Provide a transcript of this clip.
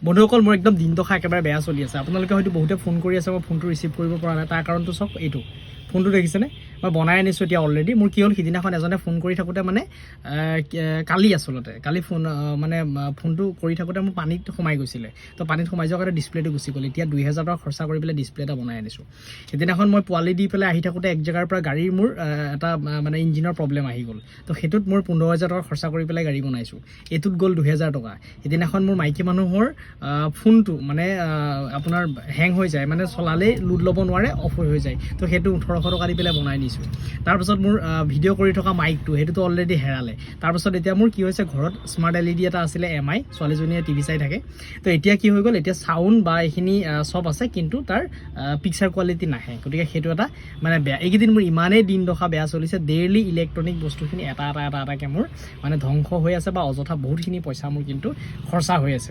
বন্ধুসকল মোৰ একদম দিনদশা একেবাৰে বেয়া চলি আছে আপোনালোকে হয়তো বহুতে ফোন কৰি আছে মই ফোনটো ৰিচিভ কৰিব পৰা নাই তাৰ কাৰণটো চাওক এইটো ফোনটো দেখিছেনে মই বনাই আনিছোঁ এতিয়া অলৰেডি মোৰ কি হ'ল সিদিনাখন এজনে ফোন কৰি থাকোঁতে মানে কালি আচলতে কালি ফোনটো কৰি থাকোঁতে মোৰ পানীত সোমাই গৈছিলে তো পানীত সোমাই যোৱাৰ কাৰণে ডিছপ্লেটো গুচি গ'ল এতিয়া 2000 টকা খৰচা কৰি পেলাই ডিছপ্লে এটা বনাই আনিছোঁ সিদিনাখন মই পোৱালি দি পেলাই আহি থাকোঁতে এক জেগাৰ পৰা গাড়ীৰ মোৰ এটা মানে ইঞ্জিনৰ প্ৰব্লেম আহি গ'ল তো সেইটোত মোৰ 15000 টকা খৰচা কৰি পেলাই গাড়ী বনাইছোঁ এইটোত গ'ল 2000 টকা সিদিনাখন মোৰ মাইকী মানুহৰ ফোনটো মানে আপোনাৰ হেং হৈ যায় মানে চলালেই লোড ল'ব নোৱাৰে অফ হৈ যায় তো সেইটো 1800 টকা দি পেলাই বনাই নিছোঁ তাৰপিছত মোৰ ভিডিঅ' কৰি থকা মাইকটো সেইটোতো অলৰেডি হেৰালে তাৰপিছত এতিয়া মোৰ কি হৈছে ঘৰত স্মাৰ্ট LED এটা আছিলে MI ছোৱালীজনীয়ে টিভি চাই থাকে তো এতিয়া কি হৈ গ'ল এতিয়া চাউণ্ড বা এইখিনি চব আছে কিন্তু তাৰ পিকচাৰ কোৱালিটি নাহে গতিকে সেইটো এটা মানে বেয়া এইকেইদিন মোৰ ইমানেই দিন দশা বেয়া চলিছে ডেইলি ইলেক্ট্ৰনিক বস্তুখিনি এটা এটাকৈ মোৰ মানে ধ্বংস হৈ আছে বা অযথা বহুতখিনি পইচা মোৰ কিন্তু খৰচা হৈ আছে